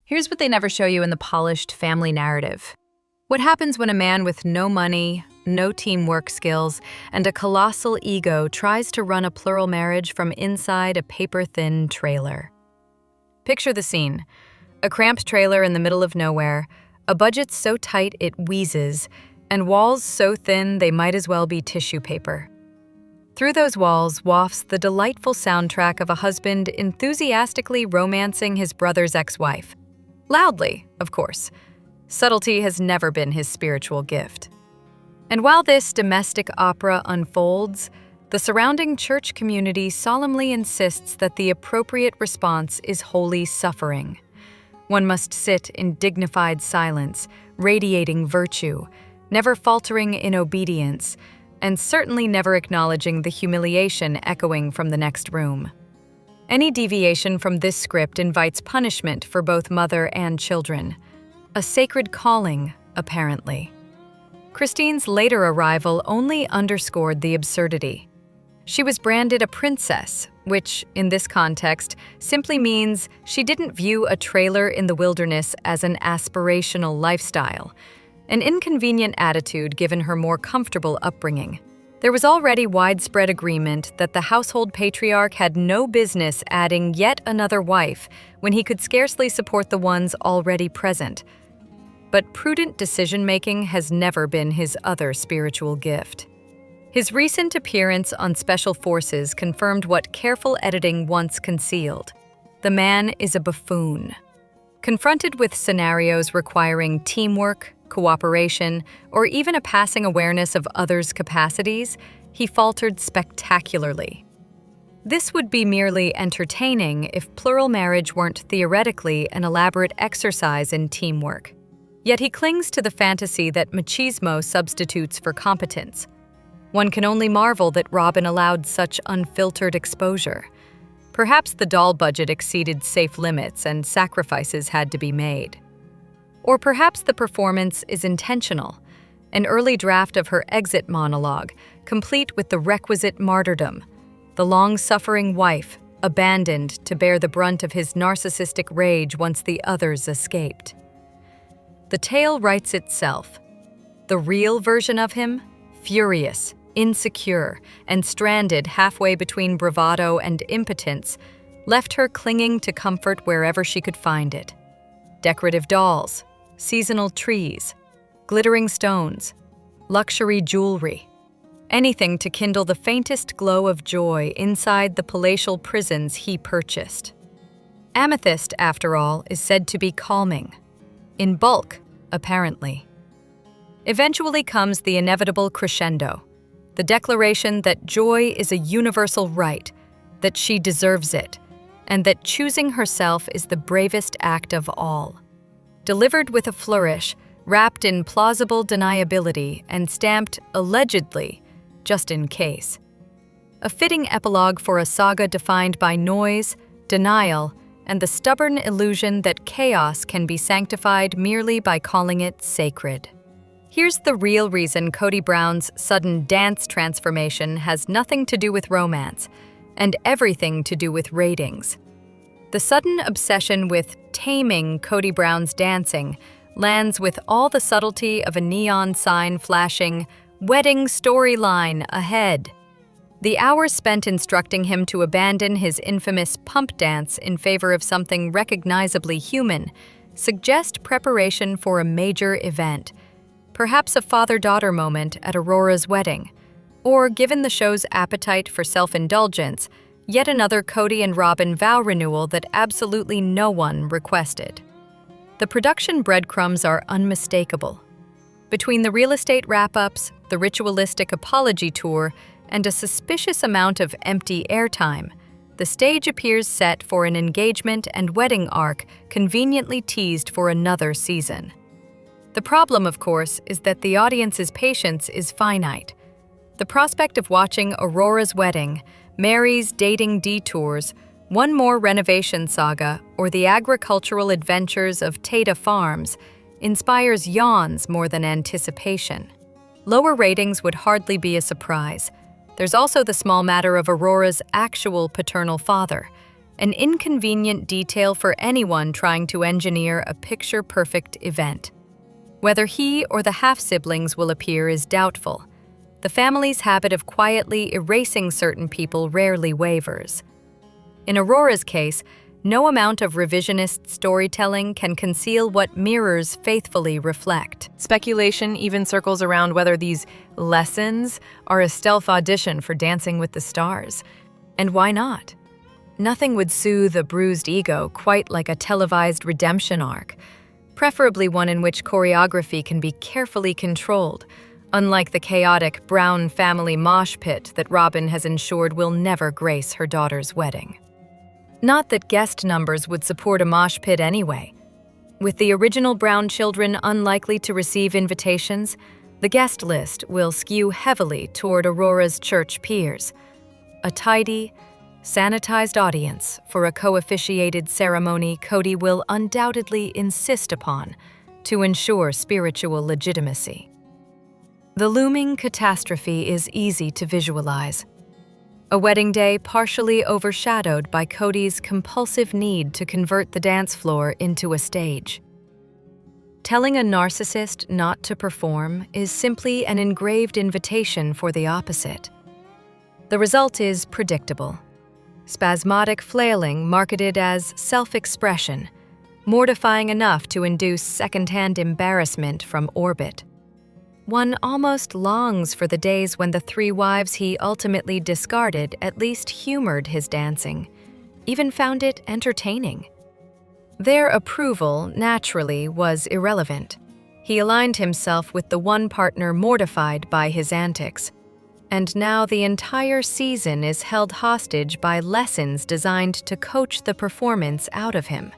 Here's what they never show you in the polished family narrative. What happens when a man with no money, no teamwork skills, and a colossal ego tries to run a plural marriage from inside a paper-thin trailer? Picture the scene. A cramped trailer in the middle of nowhere, a budget so tight it wheezes, and walls so thin they might as well be tissue paper. Through those walls wafts the delightful soundtrack of a husband enthusiastically romancing his brother's ex-wife. Loudly, of course. Subtlety has never been his spiritual gift. And while this domestic opera unfolds, the surrounding church community solemnly insists that the appropriate response is holy suffering. One must sit in dignified silence, radiating virtue, never faltering in obedience, and certainly never acknowledging the humiliation echoing from the next room. Any deviation from this script invites punishment for both mother and children. A sacred calling, apparently. Christine's later arrival only underscored the absurdity. She was branded a princess, which, in this context, simply means she didn't view a trailer in the wilderness as an aspirational lifestyle, an inconvenient attitude given her more comfortable upbringing. There was already widespread agreement that the household patriarch had no business adding yet another wife when he could scarcely support the ones already present. But prudent decision-making has never been his other spiritual gift. His recent appearance on Special Forces confirmed what careful editing once concealed. The man is a buffoon. Confronted with scenarios requiring teamwork, cooperation, or even a passing awareness of others' capacities, he faltered spectacularly. This would be merely entertaining if plural marriage weren't theoretically an elaborate exercise in teamwork. Yet he clings to the fantasy that machismo substitutes for competence. One can only marvel that Robyn allowed such unfiltered exposure. Perhaps the doll budget exceeded safe limits and sacrifices had to be made. Or perhaps the performance is intentional, an early draft of her exit monologue, complete with the requisite martyrdom, the long-suffering wife, abandoned to bear the brunt of his narcissistic rage once the others escaped. The tale writes itself. The real version of him, furious, insecure, and stranded halfway between bravado and impotence, left her clinging to comfort wherever she could find it. Decorative dolls, seasonal trees, glittering stones, luxury jewelry. Anything to kindle the faintest glow of joy inside the palatial prisons he purchased. Amethyst, after all, is said to be calming. In bulk, apparently. Eventually comes the inevitable crescendo, the declaration that joy is a universal right, that she deserves it, and that choosing herself is the bravest act of all. Delivered with a flourish, wrapped in plausible deniability and stamped allegedly, just in case. A fitting epilogue for a saga defined by noise, denial, and the stubborn illusion that chaos can be sanctified merely by calling it sacred. Here's the real reason Kody Brown's sudden dance transformation has nothing to do with romance, and everything to do with ratings. The sudden obsession with taming Kody Brown's dancing lands with all the subtlety of a neon sign flashing, "Wedding storyline ahead." The hours spent instructing him to abandon his infamous pump dance in favor of something recognizably human suggest preparation for a major event, perhaps a father-daughter moment at Aurora's wedding, or, given the show's appetite for self-indulgence, yet another Kody and Robyn vow renewal that absolutely no one requested. The production breadcrumbs are unmistakable. Between the real estate wrap-ups, the ritualistic apology tour, and a suspicious amount of empty airtime, the stage appears set for an engagement and wedding arc conveniently teased for another season. The problem, of course, is that the audience's patience is finite. The prospect of watching Aurora's wedding, Mary's dating detours, one more renovation saga, or the agricultural adventures of Tata Farms inspires yawns more than anticipation. Lower ratings would hardly be a surprise. There's also the small matter of Aurora's actual paternal father. an inconvenient detail for anyone trying to engineer a picture-perfect event. Whether he or the half-siblings will appear is doubtful. The family's habit of quietly erasing certain people rarely wavers. In Aurora's case, no amount of revisionist storytelling can conceal what mirrors faithfully reflect. Speculation even circles around whether these lessons are a stealth audition for Dancing with the Stars. And why not? Nothing would soothe a bruised ego quite like a televised redemption arc, preferably one in which choreography can be carefully controlled, unlike the chaotic Brown family mosh pit that Robyn has ensured will never grace her daughter's wedding. Not that guest numbers would support a mosh pit anyway. With the original Brown children unlikely to receive invitations, the guest list will skew heavily toward Aurora's church peers. A tidy, sanitized audience for a co-officiated ceremony Kody will undoubtedly insist upon to ensure spiritual legitimacy. The looming catastrophe is easy to visualize. A wedding day partially overshadowed by Kody's compulsive need to convert the dance floor into a stage. Telling a narcissist not to perform is simply an engraved invitation for the opposite. The result is predictable. Spasmodic flailing marketed as self-expression, mortifying enough to induce secondhand embarrassment from orbit. One almost longs for the days when the three wives he ultimately discarded at least humored his dancing, even found it entertaining. Their approval, naturally, was irrelevant. He aligned himself with the one partner mortified by his antics, and now the entire season is held hostage by lessons designed to coach the performance out of him.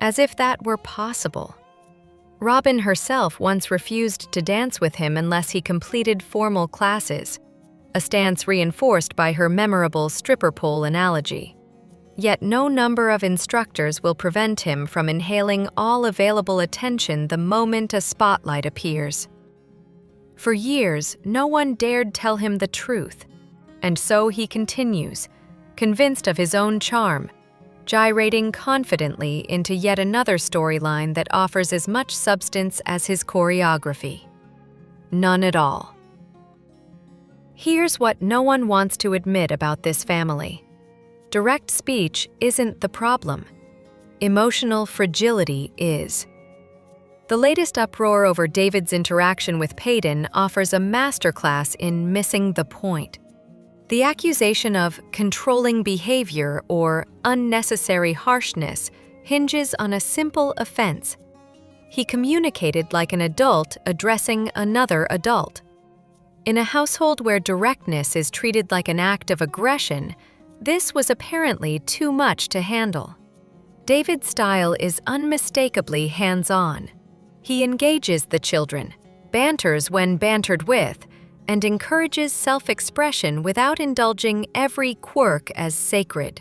As if that were possible. Robyn herself once refused to dance with him unless he completed formal classes, a stance reinforced by her memorable stripper pole analogy. Yet no number of instructors will prevent him from inhaling all available attention the moment a spotlight appears. For years, no one dared tell him the truth, and so he continues, convinced of his own charm, gyrating confidently into yet another storyline that offers as much substance as his choreography. None at all. Here's what no one wants to admit about this family. Direct speech isn't the problem. Emotional fragility is. The latest uproar over David's interaction with Paden offers a masterclass in missing the point. The accusation of controlling behavior or unnecessary harshness hinges on a simple offense. He communicated like an adult addressing another adult. In a household where directness is treated like an act of aggression, this was apparently too much to handle. David's style is unmistakably hands-on. He engages the children, banters when bantered with, and encourages self-expression without indulging every quirk as sacred.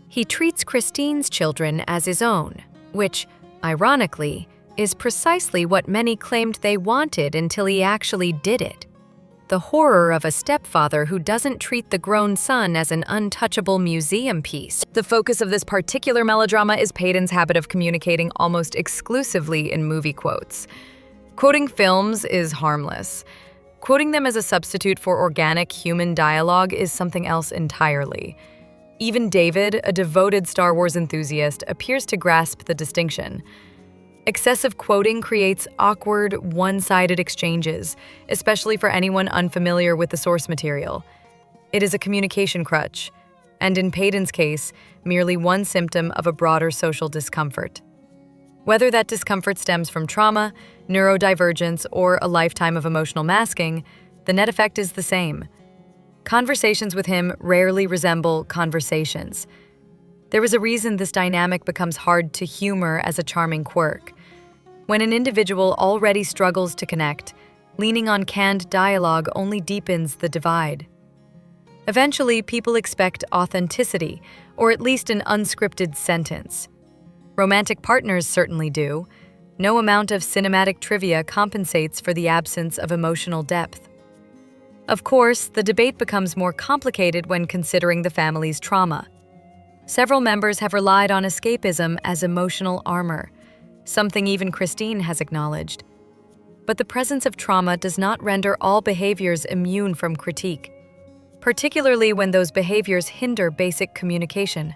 He treats Christine's children as his own, which, ironically, is precisely what many claimed they wanted until he actually did it. The horror of a stepfather who doesn't treat the grown son as an untouchable museum piece. The focus of this particular melodrama is Paden's habit of communicating almost exclusively in movie quotes. Quoting films is harmless. Quoting them as a substitute for organic human dialogue is something else entirely. Even David, a devoted Star Wars enthusiast, appears to grasp the distinction. Excessive quoting creates awkward, one-sided exchanges, especially for anyone unfamiliar with the source material. It is a communication crutch, and in Paden's case, merely one symptom of a broader social discomfort. Whether that discomfort stems from trauma, neurodivergence, or a lifetime of emotional masking, the net effect is the same. Conversations with him rarely resemble conversations. There is a reason this dynamic becomes hard to humor as a charming quirk. When an individual already struggles to connect, leaning on canned dialogue only deepens the divide. Eventually, people expect authenticity, or at least an unscripted sentence. Romantic partners certainly do. No amount of cinematic trivia compensates for the absence of emotional depth. Of course, the debate becomes more complicated when considering the family's trauma. Several members have relied on escapism as emotional armor, something even Christine has acknowledged. But the presence of trauma does not render all behaviors immune from critique, particularly when those behaviors hinder basic communication.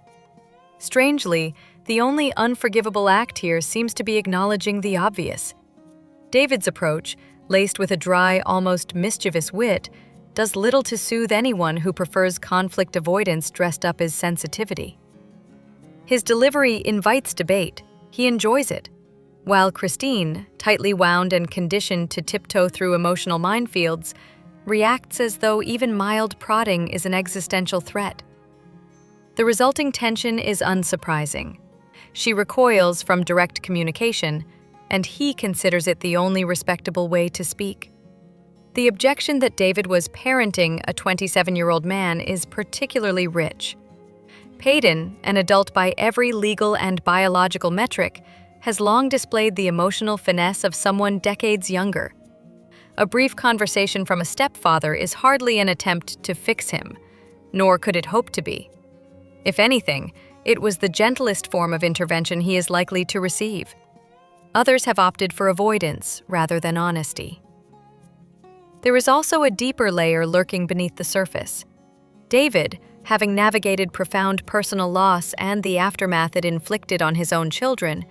Strangely, the only unforgivable act here seems to be acknowledging the obvious. David's approach, laced with a dry, almost mischievous wit, does little to soothe anyone who prefers conflict avoidance dressed up as sensitivity. His delivery invites debate. He enjoys it. While Christine, tightly wound and conditioned to tiptoe through emotional minefields, reacts as though even mild prodding is an existential threat. The resulting tension is unsurprising. She recoils from direct communication, and he considers it the only respectable way to speak. The objection that David was parenting a 27-year-old man is particularly rich. Paden, an adult by every legal and biological metric, has long displayed the emotional finesse of someone decades younger. A brief conversation from a stepfather is hardly an attempt to fix him, nor could it hope to be. If anything, it was the gentlest form of intervention he is likely to receive. Others have opted for avoidance rather than honesty. There is also a deeper layer lurking beneath the surface. David, having navigated profound personal loss and the aftermath it inflicted on his own children,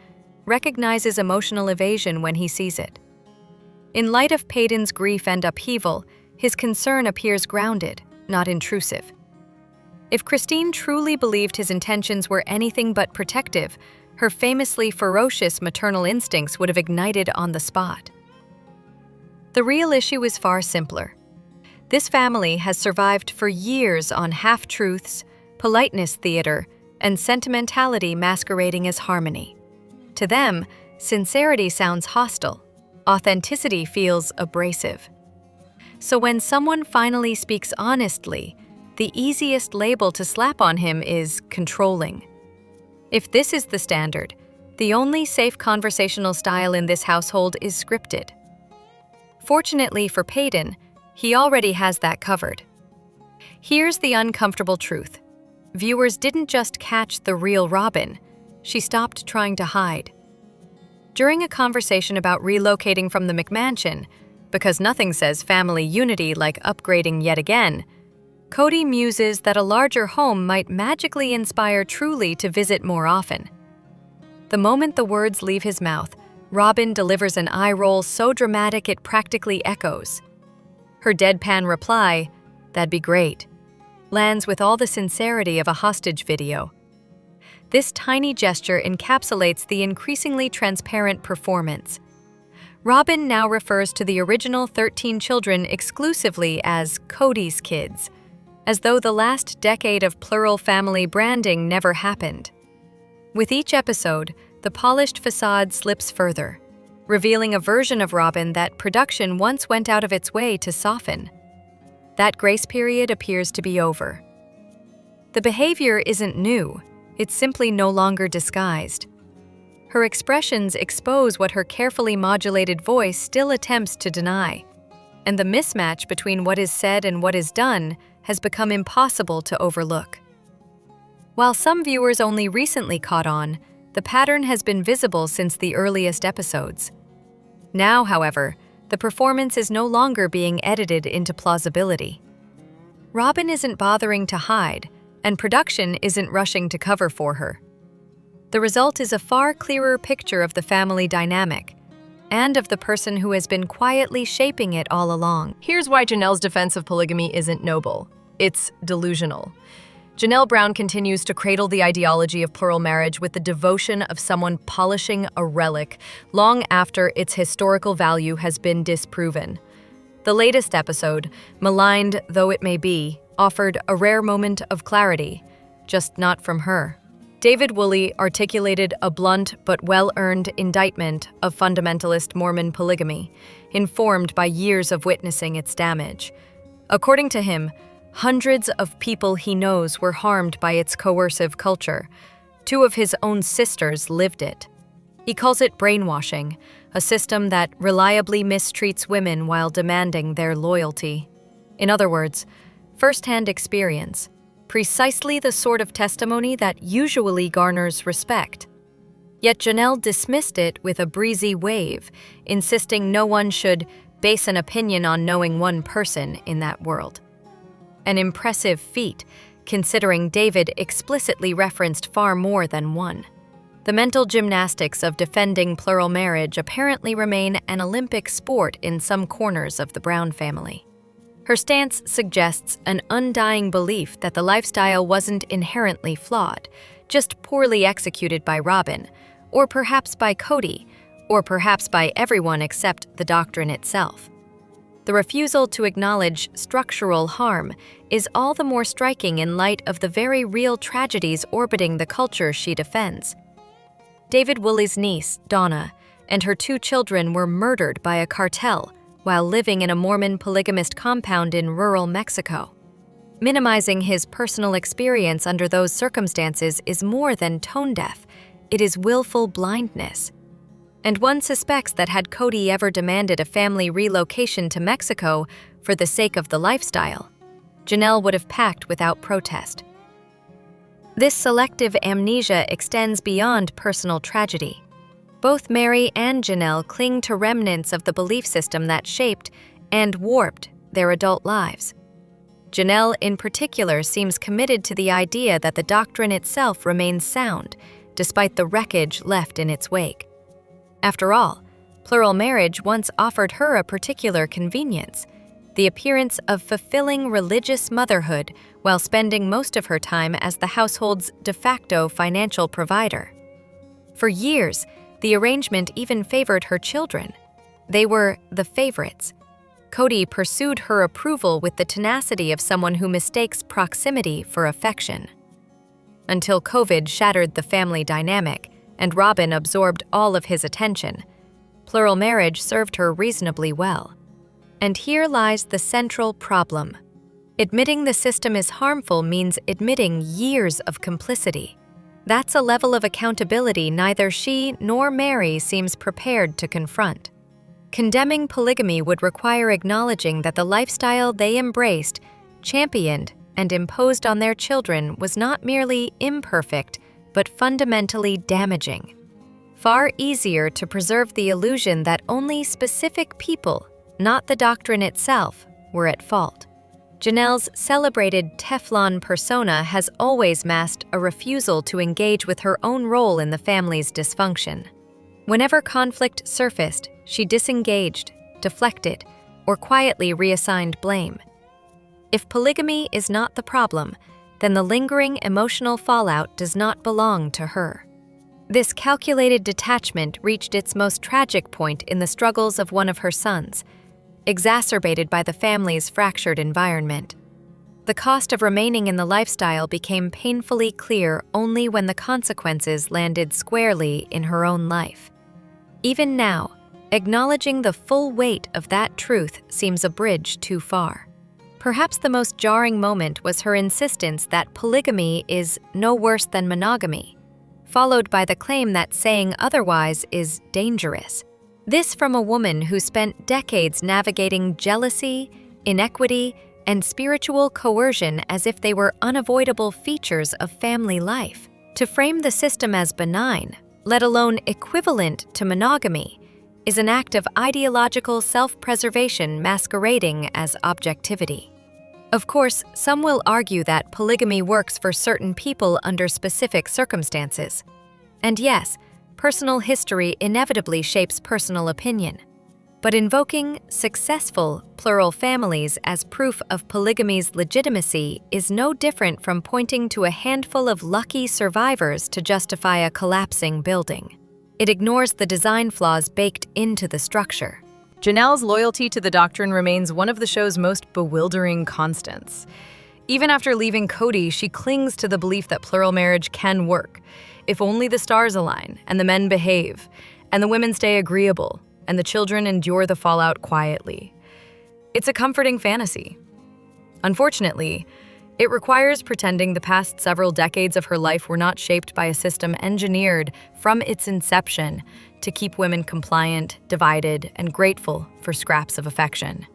recognizes emotional evasion when he sees it. In light of Paden's grief and upheaval, his concern appears grounded, not intrusive. If Christine truly believed his intentions were anything but protective, her famously ferocious maternal instincts would have ignited on the spot. The real issue is far simpler. This family has survived for years on half-truths, politeness theater, and sentimentality masquerading as harmony. To them, sincerity sounds hostile. Authenticity feels abrasive. So when someone finally speaks honestly, the easiest label to slap on him is controlling. If this is the standard, the only safe conversational style in this household is scripted. Fortunately for Paden, he already has that covered. Here's the uncomfortable truth. Viewers didn't just catch the real Robyn, she stopped trying to hide. During a conversation about relocating from the McMansion, because nothing says family unity like upgrading yet again, Kody muses that a larger home might magically inspire Truly to visit more often. The moment the words leave his mouth, Robyn delivers an eye roll so dramatic it practically echoes. Her deadpan reply, "That'd be great," lands with all the sincerity of a hostage video. This tiny gesture encapsulates the increasingly transparent performance. Robyn now refers to the original 13 children exclusively as Kody's kids, as though the last decade of plural family branding never happened. With each episode, the polished facade slips further, revealing a version of Robyn that production once went out of its way to soften. That grace period appears to be over. The behavior isn't new, it's simply no longer disguised. Her expressions expose what her carefully modulated voice still attempts to deny, and the mismatch between what is said and what is done has become impossible to overlook. While some viewers only recently caught on, the pattern has been visible since the earliest episodes. Now, however, the performance is no longer being edited into plausibility. Robyn isn't bothering to hide, and production isn't rushing to cover for her. The result is a far clearer picture of the family dynamic, and of the person who has been quietly shaping it all along. Here's why Janelle's defense of polygamy isn't noble. It's delusional. Janelle Brown continues to cradle the ideology of plural marriage with the devotion of someone polishing a relic long after its historical value has been disproven. The latest episode, maligned though it may be, offered a rare moment of clarity, just not from her. David Woolley articulated a blunt but well-earned indictment of fundamentalist Mormon polygamy, informed by years of witnessing its damage. According to him, hundreds of people he knows were harmed by its coercive culture. 2 of his own sisters lived it. He calls it brainwashing, a system that reliably mistreats women while demanding their loyalty. In other words, first-hand experience, precisely the sort of testimony that usually garners respect. Yet Janelle dismissed it with a breezy wave, insisting no one should base an opinion on knowing one person in that world. An impressive feat, considering David explicitly referenced far more than one. The mental gymnastics of defending plural marriage apparently remain an Olympic sport in some corners of the Brown family. Her stance suggests an undying belief that the lifestyle wasn't inherently flawed, just poorly executed by Robyn, or perhaps by Kody, or perhaps by everyone except the doctrine itself. The refusal to acknowledge structural harm is all the more striking in light of the very real tragedies orbiting the culture she defends. David Woolley's niece, Donna, and her 2 children were murdered by a cartel while living in a Mormon polygamist compound in rural Mexico. Minimizing his personal experience under those circumstances is more than tone-deaf. It is willful blindness. And one suspects that had Kody ever demanded a family relocation to Mexico for the sake of the lifestyle, Janelle would have packed without protest. This selective amnesia extends beyond personal tragedy. Both Mary and Janelle cling to remnants of the belief system that shaped and warped their adult lives. Janelle, in particular, seems committed to the idea that the doctrine itself remains sound, despite the wreckage left in its wake. After all, plural marriage once offered her a particular convenience: the appearance of fulfilling religious motherhood while spending most of her time as the household's de facto financial provider. For years, the arrangement even favored her children. They were the favorites. Kody pursued her approval with the tenacity of someone who mistakes proximity for affection. Until COVID shattered the family dynamic and Robyn absorbed all of his attention, plural marriage served her reasonably well. And here lies the central problem. Admitting the system is harmful means admitting years of complicity. That's a level of accountability neither she nor Mary seems prepared to confront. Condemning polygamy would require acknowledging that the lifestyle they embraced, championed, and imposed on their children was not merely imperfect, but fundamentally damaging. Far easier to preserve the illusion that only specific people, not the doctrine itself, were at fault. Janelle's celebrated Teflon persona has always masked a refusal to engage with her own role in the family's dysfunction. Whenever conflict surfaced, she disengaged, deflected, or quietly reassigned blame. If polygamy is not the problem, then the lingering emotional fallout does not belong to her. This calculated detachment reached its most tragic point in the struggles of one of her sons, exacerbated by the family's fractured environment. The cost of remaining in the lifestyle became painfully clear only when the consequences landed squarely in her own life. Even now, acknowledging the full weight of that truth seems a bridge too far. Perhaps the most jarring moment was her insistence that polygamy is no worse than monogamy, followed by the claim that saying otherwise is dangerous. This from a woman who spent decades navigating jealousy, inequity, and spiritual coercion as if they were unavoidable features of family life. To frame the system as benign, let alone equivalent to monogamy, is an act of ideological self-preservation masquerading as objectivity. Of course, some will argue that polygamy works for certain people under specific circumstances. And yes, personal history inevitably shapes personal opinion. But invoking successful plural families as proof of polygamy's legitimacy is no different from pointing to a handful of lucky survivors to justify a collapsing building. It ignores the design flaws baked into the structure. Janelle's loyalty to the doctrine remains one of the show's most bewildering constants. Even after leaving Kody, she clings to the belief that plural marriage can work, if only the stars align, and the men behave, and the women stay agreeable, and the children endure the fallout quietly. It's a comforting fantasy. Unfortunately, it requires pretending the past several decades of her life were not shaped by a system engineered from its inception to keep women compliant, divided, and grateful for scraps of affection.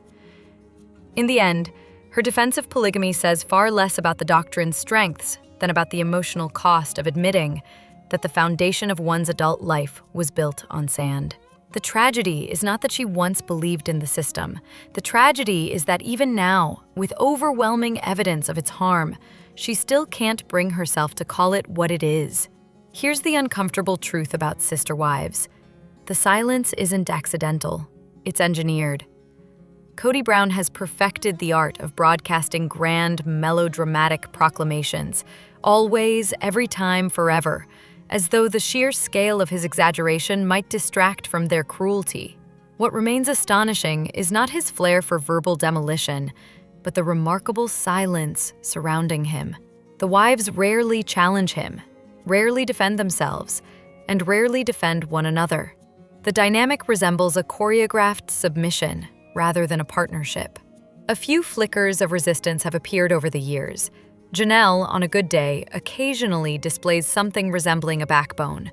In the end, Her defense of polygamy says far less about the doctrine's strengths than about the emotional cost of admitting that the foundation of one's adult life was built on sand. The tragedy is not that she once believed in the system. The tragedy is that even now, with overwhelming evidence of its harm, she still can't bring herself to call it what it is. Here's the uncomfortable truth about sister wives. The silence isn't accidental, it's engineered. Kody Brown has perfected the art of broadcasting grand, melodramatic proclamations, always, every time, forever, as though the sheer scale of his exaggeration might distract from their cruelty. What remains astonishing is not his flair for verbal demolition, but the remarkable silence surrounding him. The wives rarely challenge him, rarely defend themselves, and rarely defend one another. The dynamic resembles a choreographed submission rather than a partnership. A few flickers of resistance have appeared over the years. Janelle, on a good day, occasionally displays something resembling a backbone.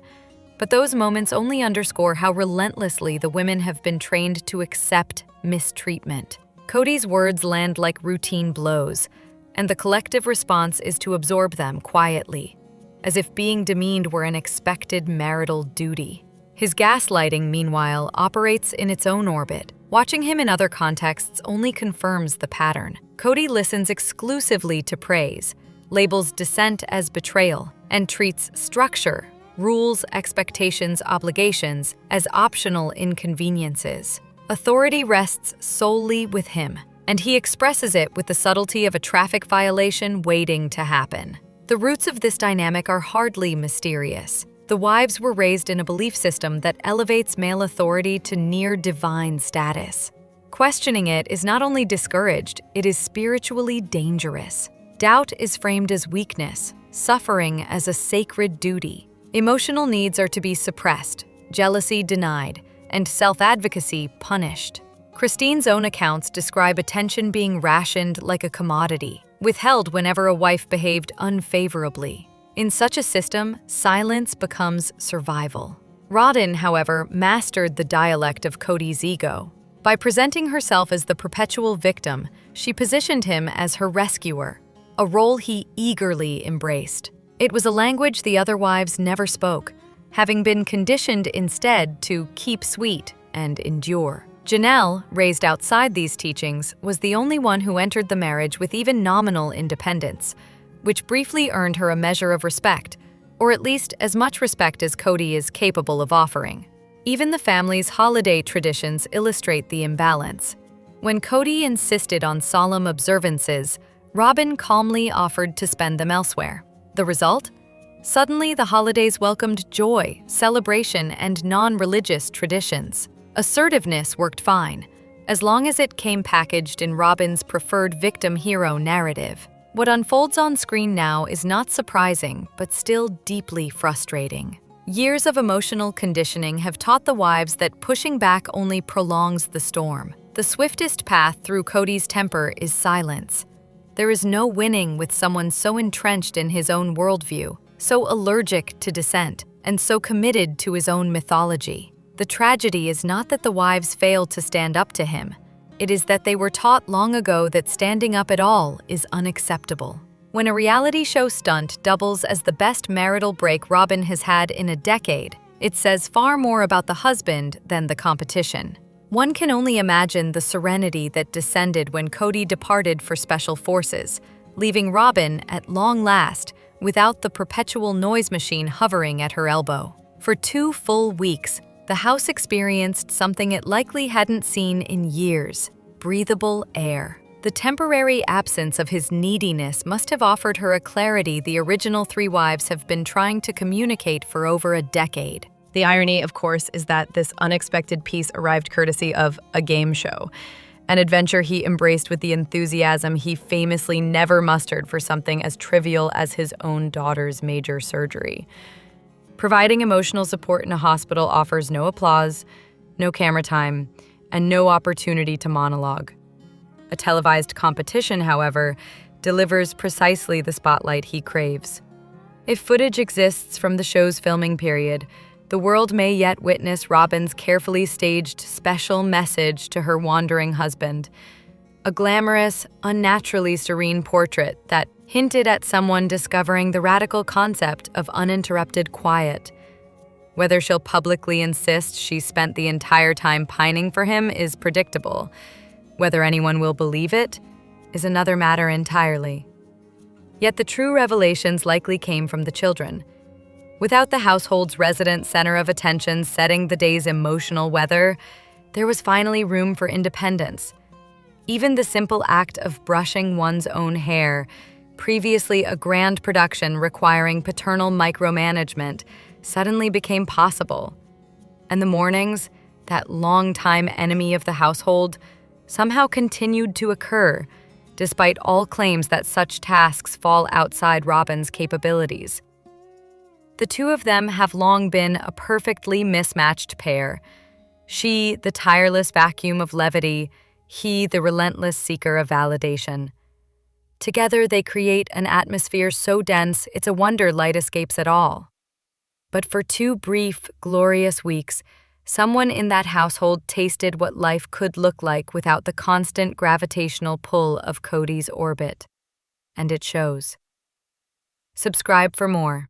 But those moments only underscore how relentlessly the women have been trained to accept mistreatment. Kody's words land like routine blows, and the collective response is to absorb them quietly, as if being demeaned were an expected marital duty. His gaslighting, meanwhile, operates in its own orbit. Watching him in other contexts only confirms the pattern. Kody listens exclusively to praise, labels dissent as betrayal, and treats structure, rules, expectations, obligations as optional inconveniences. Authority rests solely with him, and he expresses it with the subtlety of a traffic violation waiting to happen. The roots of this dynamic are hardly mysterious. The wives were raised in a belief system that elevates male authority to near divine status. Questioning it is not only discouraged, it is spiritually dangerous. Doubt is framed as weakness, suffering as a sacred duty. Emotional needs are to be suppressed, jealousy denied, and self-advocacy punished. Christine's own accounts describe attention being rationed like a commodity, withheld whenever a wife behaved unfavorably. In such a system, silence becomes survival. Robyn, however, mastered the dialect of Kody's ego. By presenting herself as the perpetual victim, she positioned him as her rescuer, a role he eagerly embraced. It was a language the other wives never spoke, having been conditioned instead to keep sweet and endure. Janelle, raised outside these teachings, was the only one who entered the marriage with even nominal independence, which briefly earned her a measure of respect, or at least as much respect as Kody is capable of offering. Even the family's holiday traditions illustrate the imbalance. When Kody insisted on solemn observances, Robyn calmly offered to spend them elsewhere. The result? Suddenly, the holidays welcomed joy, celebration, and non-religious traditions. Assertiveness worked fine, as long as it came packaged in Robyn's preferred victim-hero narrative. What unfolds on screen now is not surprising, but still deeply frustrating. Years of emotional conditioning have taught the wives that pushing back only prolongs the storm. The swiftest path through Kody's temper is silence. There is no winning with someone so entrenched in his own worldview, so allergic to dissent, and so committed to his own mythology. The tragedy is not that the wives failed to stand up to him. It is that they were taught long ago that standing up at all is unacceptable. When a reality show stunt doubles as the best marital break Robyn has had in a decade, it says far more about the husband than the competition. One can only imagine the serenity that descended when Kody departed for special forces, leaving Robyn, at long last, without the perpetual noise machine hovering at her elbow. For 2 full weeks, the house experienced something it likely hadn't seen in years: breathable air. The temporary absence of his neediness must have offered her a clarity the original 3 wives have been trying to communicate for over a decade. The irony, of course, is that this unexpected piece arrived courtesy of a game show, an adventure he embraced with the enthusiasm he famously never mustered for something as trivial as his own daughter's major surgery. Providing emotional support in a hospital offers no applause, no camera time, and no opportunity to monologue. A televised competition, however, delivers precisely the spotlight he craves. If footage exists from the show's filming period, the world may yet witness Robyn's carefully staged special message to her wandering husband. a glamorous, unnaturally serene portrait that hinted at someone discovering the radical concept of uninterrupted quiet. Whether she'll publicly insist she spent the entire time pining for him is predictable. Whether anyone will believe it is another matter entirely. Yet the true revelations likely came from the children. Without the household's resident center of attention setting the day's emotional weather, there was finally room for independence. Even the simple act of brushing one's own hair, previously a grand production requiring paternal micromanagement, suddenly became possible. And the mornings, that longtime enemy of the household, somehow continued to occur, despite all claims that such tasks fall outside Robyn's capabilities. The two of them have long been a perfectly mismatched pair. She, the tireless vacuum of levity, he, the relentless seeker of validation. Together, they create an atmosphere so dense it's a wonder light escapes at all. But for 2 brief, glorious weeks, someone in that household tasted what life could look like without the constant gravitational pull of Kody's orbit. And it shows. Subscribe for more.